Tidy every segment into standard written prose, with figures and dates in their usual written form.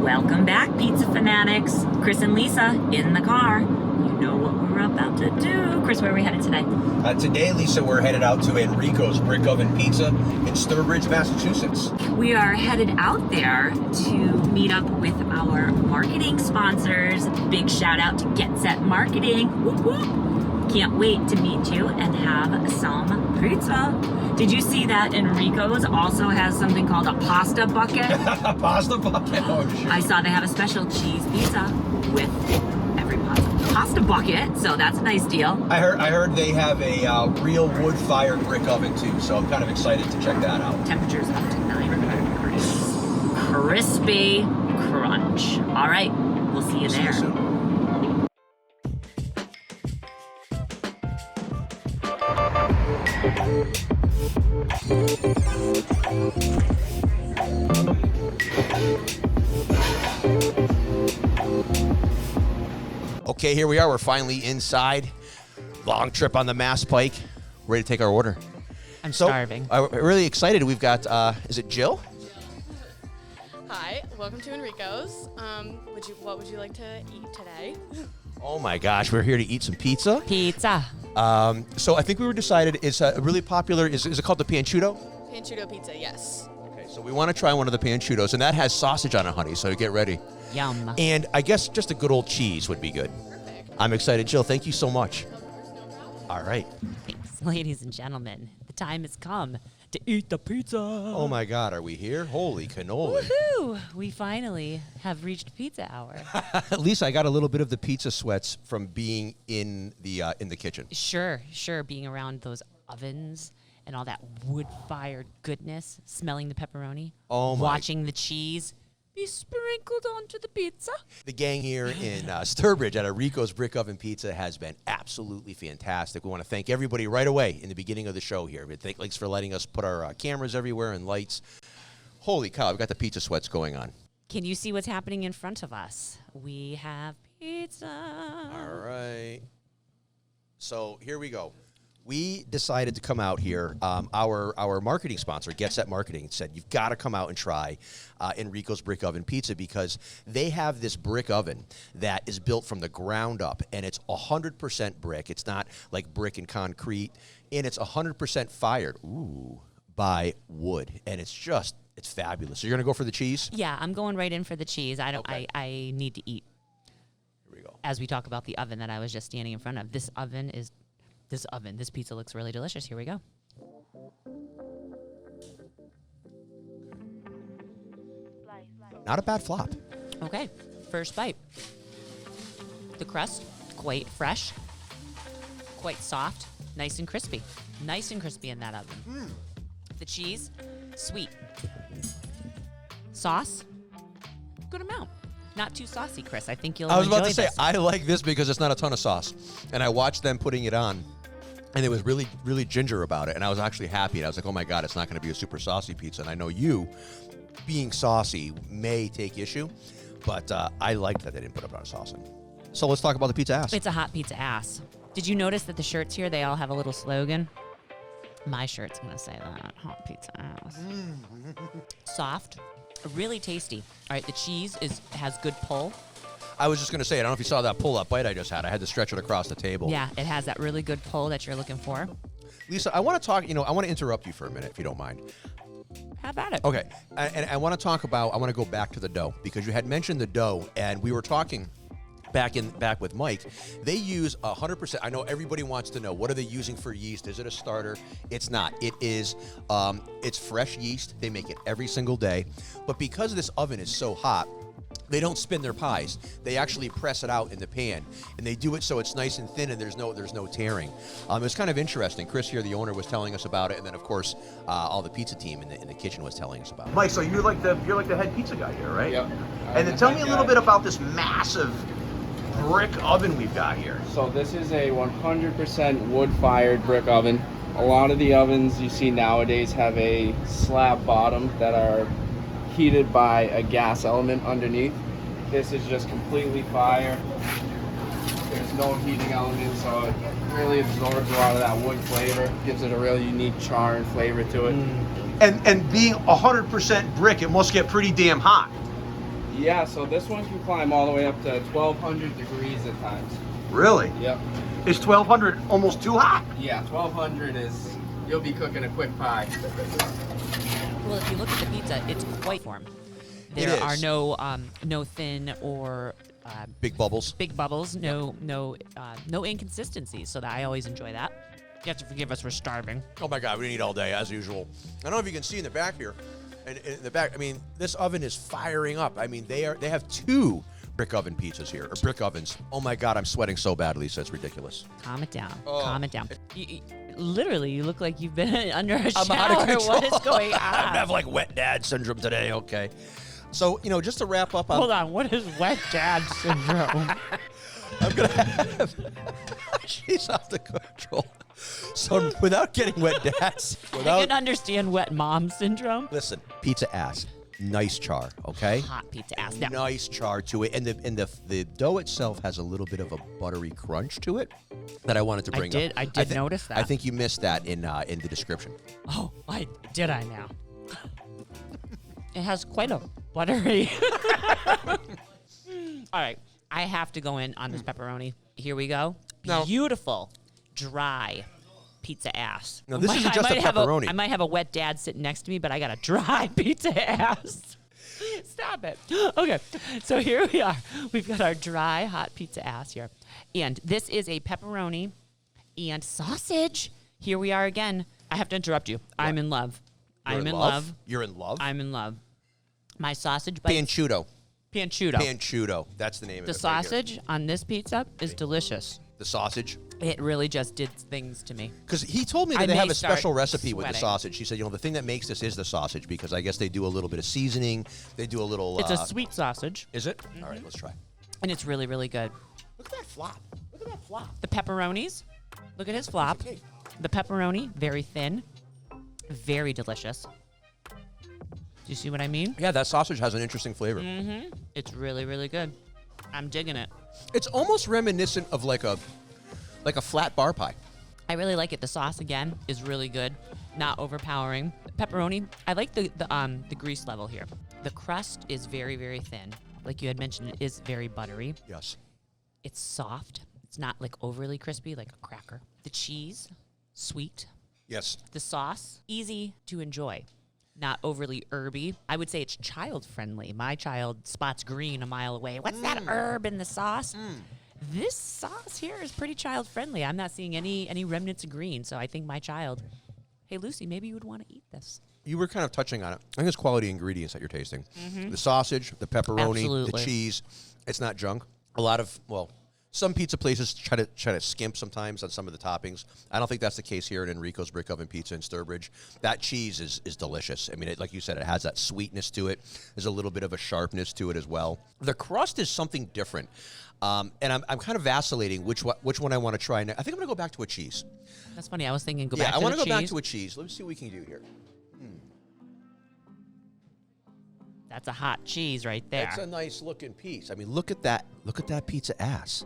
Welcome back, Pizza Fanatics. Chris and Lisa in the car. You know what we're about to do. Chris, where are we headed today? Today, Lisa, we're headed out to Enrico's Brick Oven Pizza in Sturbridge, Massachusetts. We are headed out there to meet up with our marketing sponsors. Big shout out to Get Set Marketing. Whoop, whoop. Can't wait to meet you and have some pizza. Did you see that Enrico's also has something called a pasta bucket? Pasta bucket? Oh, shit. I saw they have a special cheese pizza with every pasta bucket, so that's a nice deal. I heard they have a real wood-fired brick oven too, so I'm kind of excited to check that out. Temperatures up to 900 degrees. Crispy crunch. All right, we'll see you there. See you soon. Okay, here we are. We're finally inside. Long trip on the Mass Pike. Ready to take our order. I'm starving. We're really excited. We've got, is it Jill? Hi, welcome to Enrico's. What would you like to eat today? Oh my gosh, we're here to eat some pizza. Pizza. So I think we were decided it's really popular. Is it called the panciuto? Panciuto pizza, yes. Okay, so we want to try one of the panciutos, and that has sausage on it, honey. So get ready. Yum. And I guess just a good old cheese would be good. Perfect. I'm excited, Jill. Thank you so much. All right. Thanks, ladies and gentlemen. The time has come to eat the pizza. Oh my God, are we here? Holy cannoli! Woohoo! We finally have reached pizza hour. At least I got a little bit of the pizza sweats from being in the kitchen. Sure. Being around those ovens and all that wood-fired goodness, smelling the pepperoni, Oh my. watching the cheese be sprinkled onto the pizza. The gang here in Sturbridge at Enrico's Brick Oven Pizza has been absolutely fantastic. We want to thank everybody right away in the beginning of the show here. Thanks for letting us put our cameras everywhere and lights. Holy cow, we've got the pizza sweats going on. Can you see what's happening in front of us? We have pizza. All right. So here we go. We decided to come out here. Our marketing sponsor, Get Set Marketing, said you've got to come out and try Enrico's Brick Oven Pizza because they have this brick oven that is built from the ground up, and it's 100% brick. It's not like brick and concrete, and it's 100% fired by wood, and it's fabulous. So you're gonna go for the cheese? Yeah, I'm going right in for the cheese. Okay. I need to eat. Here we go. As we talk about the oven that I was just standing in front of, this pizza looks really delicious. Here we go. Not a bad flop. Okay, first bite. The crust, quite fresh, quite soft, nice and crispy. Nice and crispy in that oven. The cheese, sweet. Sauce, good amount. Not too saucy, Chris. I think you'll enjoy I was about to say, this. I like this because it's not a ton of sauce. And I watched them putting it on, and it was really, really ginger about it. And I was actually happy. And I was like, oh, my God, it's not going to be a super saucy pizza. And I know you, being saucy, may take issue. But I liked that they didn't put a lot of sauce in. So let's talk about the pizza ass. It's a hot pizza ass. Did you notice that the shirts here, they all have a little slogan? My shirt's going to say that. Hot pizza ass. Soft. Really tasty. All right, the cheese has good pull. I was just going to say, I don't know if you saw that pull-up bite I just had. I had to stretch it across the table. Yeah, it has that really good pull that you're looking for. Lisa, I want to talk, I want to interrupt you for a minute, if you don't mind. Have at it. Okay, and I want to go back to the dough, because you had mentioned the dough, and we were talking back with Mike. They use 100%. I know everybody wants to know, what are they using for yeast? Is it a starter? It's not. It is, it's fresh yeast. They make it every single day. But because this oven is so hot, they don't spin their pies. They actually press it out in the pan, and they do it so it's nice and thin, and there's no tearing. It's kind of interesting. Chris here, the owner, was telling us about it, and then of course all the pizza team in the kitchen was telling us about it. Mike, so you're like the head pizza guy here, right? Yep. And then tell me a little bit about this massive brick oven we've got here. So this is a 100% wood-fired brick oven. A lot of the ovens you see nowadays have a slab bottom that are heated by a gas element underneath. This is just completely fire. There's no heating element, so it really absorbs a lot of that wood flavor, gives it a really unique char and flavor to it. And being 100% brick, it must get pretty damn hot. Yeah, so this one can climb all the way up to 1,200 degrees at times. Really? Yep. Is 1,200 almost too hot? Yeah, 1,200 is, you'll be cooking a quick pie. Well, if you look at the pizza, it's quite warm. It There is. are no thin or Big bubbles. big bubbles, no inconsistencies. So that I always enjoy that. You have to forgive us for starving. Oh my God, we didn't eat all day as usual. I don't know if you can see in the back here. And in the back, I mean, this oven is firing up. I mean, they have 2 brick oven pizzas here, or brick ovens. Oh my God, I'm sweating so bad, Lisa. It's ridiculous. Calm it down. Oh. Calm it down. Literally, you look like you've been under a shower. I'm out of control. What is going on? I have like wet dad syndrome today. Okay. So, just to wrap up on. Hold on. What is wet dad syndrome? I'm going to have. She's off the control. So, without getting wet dads. I can understand wet mom syndrome. Listen, pizza ass. Nice char, okay? Hot pizza ass. Now, Nice char to it, and the dough itself has a little bit of a buttery crunch to it that I wanted to bring up. I did notice that. I think you missed that in the description. Oh, I now? It has quite a buttery. All right, I have to go in on this pepperoni. Here we go. No. Beautiful, dry pizza ass. No, this isn't just a pepperoni. I might have a wet dad sitting next to me, but I got a dry pizza ass. Stop it. Okay, so here we are. We've got our dry, hot pizza ass here. And this is a pepperoni and sausage. Here we are again. I have to interrupt you. I'm in love. I'm in love. You're in love? I'm in love. My sausage bites. Panciuto. Panciuto. Panciuto. That's the name of The it. right here. sausage on this pizza is delicious. The sausage. It really just did things to me. Because he told me that I they have may a special start recipe with the sweating. sausage. He said, the thing that makes this is the sausage because I guess they do a little bit of seasoning. They do a little. It's a sweet sausage, Is it? All right, let's try. and it's really, really good. Look at that flop. Look at that flop. The pepperonis, look at his flop. Okay. The pepperoni, very thin, very delicious. Do you see what I mean? Yeah, that sausage has an interesting flavor. It's really, really good. I'm digging it. It's almost reminiscent of like a flat bar pie. I really like it. The sauce again is really good, not overpowering. Pepperoni, I like the grease level here. The crust is very, very thin. Like you had mentioned, it is very buttery. Yes. It's soft. It's not like overly crispy like a cracker. The cheese, sweet. Yes. The sauce, easy to enjoy. Not overly herby. I would say it's child friendly. My child spots green a mile away. What's that herb in the sauce? This sauce here is pretty child friendly. I'm not seeing any remnants of green. So I think my child, hey Lucy, maybe you would want to eat this. You were kind of touching on it. I think it's quality ingredients that you're tasting. The sausage, the pepperoni, Absolutely. the cheese. It's not junk. A lot of, some pizza places try to skimp sometimes on some of the toppings. I don't think that's the case here at Enrico's Brick Oven Pizza in Sturbridge. That cheese is delicious. I mean, like you said, it has that sweetness to it. There's a little bit of a sharpness to it as well. The crust is something different. And I'm kind of vacillating which one I want to try. I think I'm going to go back to a cheese. That's funny. I was thinking go Yeah, back I to want the to go back cheese. to a cheese. Let's see what we can do here. That's a hot cheese right there. It's a nice looking piece. I mean, look at that. Look at that pizza ass.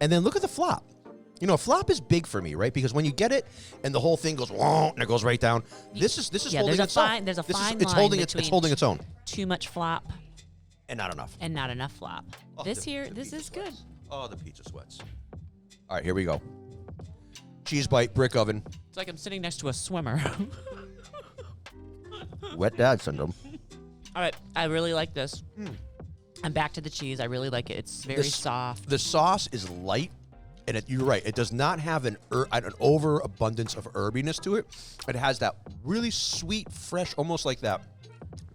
And then look at the flop. A flop is big for me, right? Because when you get it and the whole thing goes and it goes right down. This is yeah, holding there's its a own. fine It's line holding it's between holding its own. Too much flop And not enough. and not enough flop. Oh, this the is pizza good. sweats. Oh, the pizza sweats. All right, here we go. Cheese bite, brick oven. It's like I'm sitting next to a swimmer. Wet dad syndrome. All right, I really like this. I'm back to the cheese. I really like it. It's very This- soft. The sauce is light, and you're right. It does not have an overabundance of herbiness to it. It has that really sweet, fresh, almost like that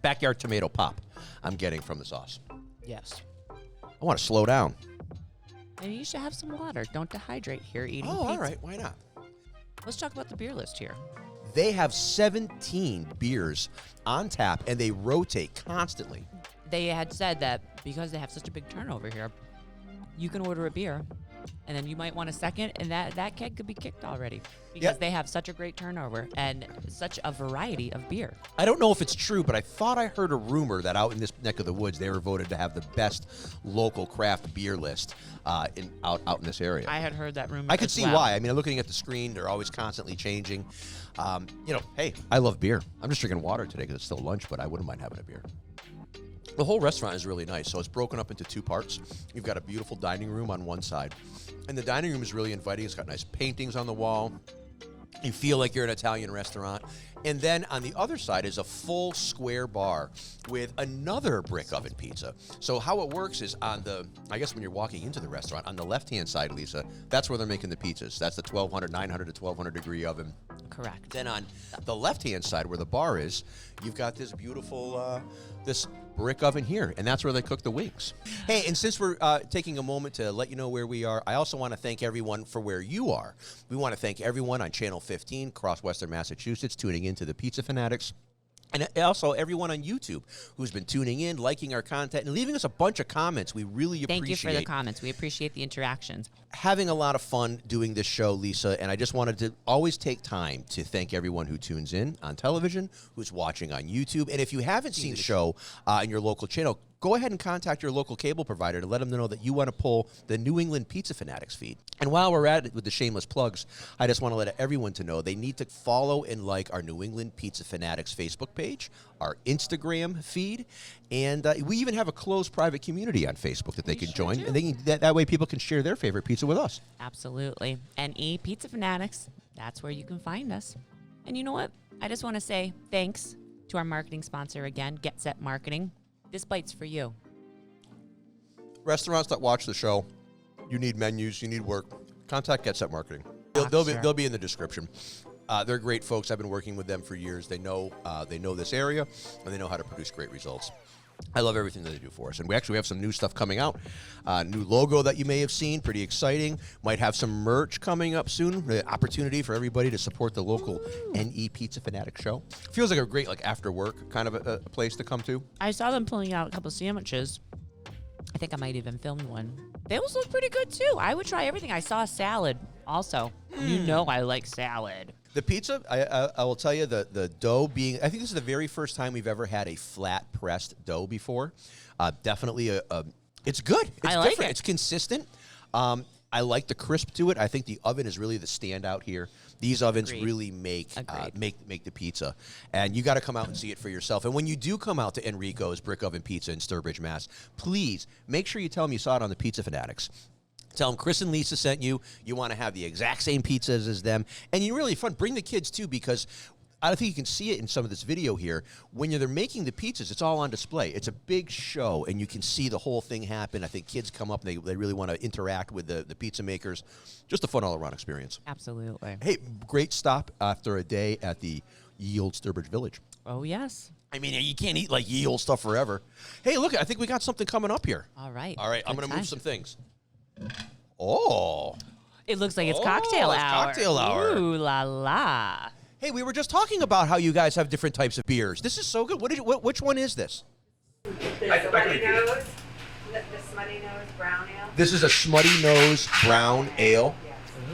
backyard tomato pop I'm getting from the sauce. Yes. I want to slow down. Maybe you should have some water. Don't dehydrate here eating Oh, pizza. all right. Why not? Let's talk about the beer list here. They have 17 beers on tap, and they rotate constantly. They had said that because they have such a big turnover here, you can order a beer, and then you might want a second, and that keg could be kicked already because Yep. they have such a great turnover and such a variety of beer. I don't know if it's true, but I thought I heard a rumor that out in this neck of the woods, they were voted to have the best local craft beer list out in this area. I had heard that rumor. I could as see well. why. I mean, looking at the screen, they're always constantly changing. Hey, I love beer. I'm just drinking water today because it's still lunch, but I wouldn't mind having a beer. The whole restaurant is really nice. So it's broken up into two parts. You've got a beautiful dining room on one side. And the dining room is really inviting. It's got nice paintings on the wall. You feel like you're in an Italian restaurant. And then on the other side is a full square bar with another brick oven pizza. So how it works is on the, I guess when you're walking into the restaurant, on the left-hand side, Lisa, that's where they're making the pizzas. That's the 900 to 1200 degree oven. Correct. Then on the left-hand side where the bar is, you've got this beautiful, this brick oven here, and that's where they cook the wings. Hey, and since we're taking a moment to let you know where we are, I also want to thank everyone for where you are. We want to thank everyone on Channel 15 across Western Massachusetts tuning into the Pizza Fanatics. And also everyone on YouTube who's been tuning in, liking our content, and leaving us a bunch of comments. We really appreciate it. Thank you for the comments. We appreciate the interactions. Having a lot of fun doing this show, Lisa, and I just wanted to always take time to thank everyone who tunes in on television, who's watching on YouTube. And if you haven't seen the show in your local channel, go ahead and contact your local cable provider to let them know that you want to pull the New England Pizza Fanatics feed. And while we're at it with the shameless plugs, I just want to let everyone to know they need to follow and like our New England Pizza Fanatics Facebook page, our Instagram feed, and we even have a closed private community on Facebook that they can join. And they can, that way people can share their favorite pizza with us. Absolutely. NE Pizza Fanatics, that's where you can find us. And you know what? I just want to say thanks to our marketing sponsor again, Get Set Marketing. This bite's for you. Restaurants that watch the show, you need menus, you need work, contact Get Set Marketing. They'll be in the description. They're great folks. I've been working with them for years. They know this area, and they know how to produce great results. I love everything that they do for us. And we actually have some new stuff coming out. New logo that you may have seen, pretty exciting. Might have some merch coming up soon. The opportunity for everybody to support the local NE Pizza Fanatic show. Feels like a great after work kind of a place to come to. I saw them pulling out a couple sandwiches. I think I might even filmed one. Those look pretty good too. I would try everything. I saw a salad also. You know I like salad. The pizza, I will tell you, the dough being, I think this is the very first time we've ever had a flat pressed dough before. Definitely, it's good. It's I like different. it. It's consistent. I like the crisp to it. I think the oven is really the standout here. These ovens really make the pizza. And you got to come out and see it for yourself. And when you do come out to Enrico's Brick Oven Pizza in Sturbridge, Mass., please make sure you tell them you saw it on the Pizza Fanatics. Tell them Chris and Lisa sent you. You want to have the exact same pizzas as them. And you're really fun. Bring the kids, too, because I think you can see it in some of this video here. When they're making the pizzas, it's all on display. It's a big show, and you can see the whole thing happen. I think kids come up, and they really want to interact with the pizza makers. Just a fun all-around experience. Absolutely. Hey, great stop after a day at the Ye Old Sturbridge Village. Oh, yes. I mean, you can't eat Ye Old stuff forever. Hey, look, I think we got something coming up here. All right. All right, I'm going to move some things. Oh. It looks like it's cocktail it's hour. cocktail hour. Ooh la la. Hey, we were just talking about how you guys have different types of beers. This is so good. Which one is this? The Smutty Nose, the Smutty Nose Brown Ale. This is a Smutty Nose Brown Ale.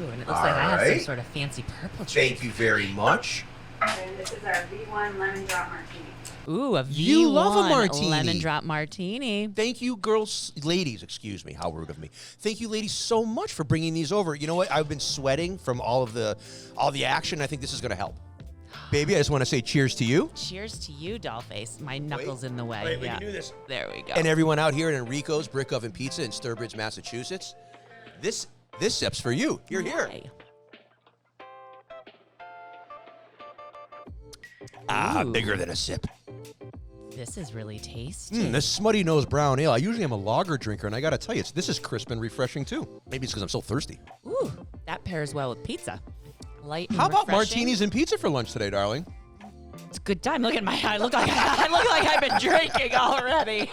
Ooh, and it looks like I have some sort of fancy purple drink. Thank you very much. And this is our V1 Lemon Drop Martini. Ooh, a V1 You love a martini. lemon drop martini. Thank you, ladies, excuse me, how rude of me. Thank you, ladies, so much for bringing these over. You know what? I've been sweating from all the action. I think this is going to help. Baby, I just want to say cheers to you. Cheers to you, Dollface. My knuckles in the way. We can do this. There we go. And everyone out here at Enrico's Brick Oven Pizza in Sturbridge, Massachusetts, this sip's for you. You're here. Hey. Bigger than a sip. This is really tasty. This Smutty Nose Brown Ale. I usually am a lager drinker, and I got to tell you, this is crisp and refreshing, too. Maybe it's because I'm so thirsty. Ooh, that pairs well with pizza. Light and How about refreshing. martinis and pizza for lunch today, darling? It's a good time. Look at my I look like I've been drinking already.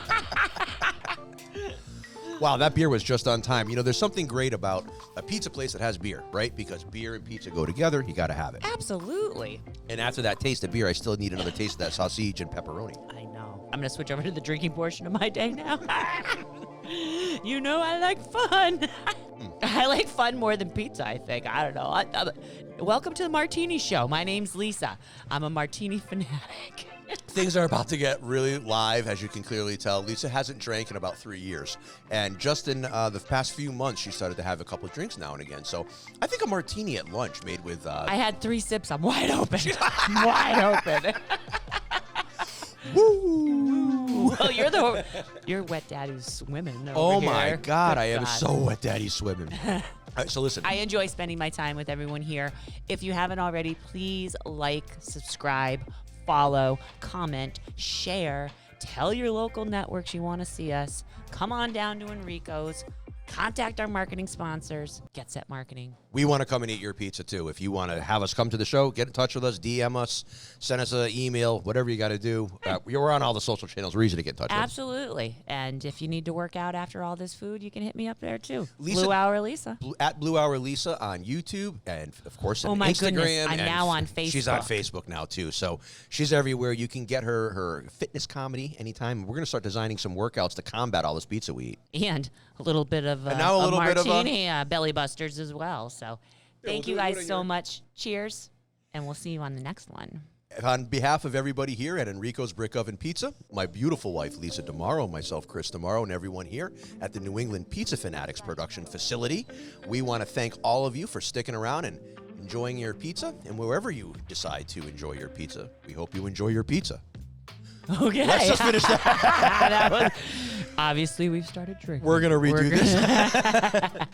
Wow, that beer was just on time. You know, there's something great about a pizza place that has beer, right? Because beer and pizza go together. You got to have it. Absolutely. And after that taste of beer, I still need another taste of that sausage and pepperoni. I know. I'm going to switch over to the drinking portion of my day now. You know I like fun. I like fun more than pizza, I think. I don't know. Welcome to the Martini Show. My name's Lisa. I'm a martini fanatic. Things are about to get really live, as you can clearly tell. Lisa hasn't drank in about 3 years. And just in the past few months, she started to have a couple of drinks now and again. So I think a martini at lunch made with... I had 3 sips. I'm wide open. I'm wide open. Woo! Well, you're wet daddy's swimming over Oh here. my God, Good I am God. so wet daddy swimming. All right, so listen. I enjoy spending my time with everyone here. If you haven't already, please like, subscribe, follow, comment, share, tell your local networks you want to see us. Come on down to Enrico's. Contact our marketing sponsors, Get Set Marketing. We want to come and eat your pizza too. If you want to have us come to the show, get in touch with us, DM us, send us an email, whatever you got to do. We're on all the social channels. We're easy to get in touch with. Absolutely. And if you need to work out after all this food, you can hit me up there too. Lisa- Blue Hour Lisa. At Blue Hour Lisa on YouTube and, of course, on Oh my Instagram. goodness, I'm and now on She's on Facebook. Facebook now, too. So she's everywhere. You can get her fitness comedy anytime. We're going to start designing some workouts to combat all this pizza we eat. And a little bit of And now a little bit of a- martini, belly busters as well. So thank we'll you do it guys in so your- much. Cheers. And we'll see you on the next one. On behalf of everybody here at Enrico's Brick Oven Pizza, my beautiful wife, Lisa DeMauro, myself, Chris DeMauro, and everyone here at the New England Pizza Fanatics production facility, we want to thank all of you for sticking around and enjoying your pizza. And wherever you decide to enjoy your pizza, we hope you enjoy your pizza. Okay. Let's just finish that. That was- obviously, we've started drinking. We're going to redo this.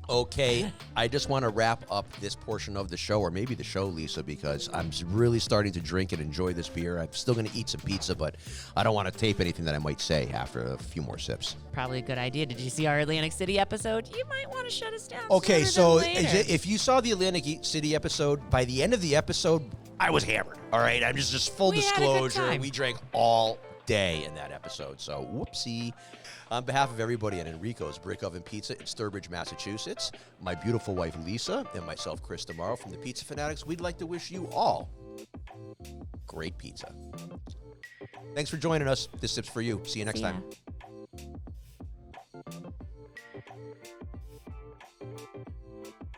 Okay, I just want to wrap up this portion of the show, or maybe the show, Lisa, because I'm really starting to drink and enjoy this beer. I'm still going to eat some pizza, but I don't want to tape anything that I might say after a few more sips. Probably a good idea. Did you see our Atlantic City episode? You might want to shut us down. Okay, sooner so than later. if you saw the Atlantic City episode, by the end of the episode, I was hammered. All right, I'm just full We had a good disclosure. time. We drank all day in that episode, so whoopsie. On behalf of everybody at Enrico's Brick Oven Pizza in Sturbridge, Massachusetts, my beautiful wife Lisa, and myself, Chris DeMauro from the Pizza Fanatics, we'd like to wish you all great pizza. Thanks for joining us. This sip's for you. See you next See ya. time.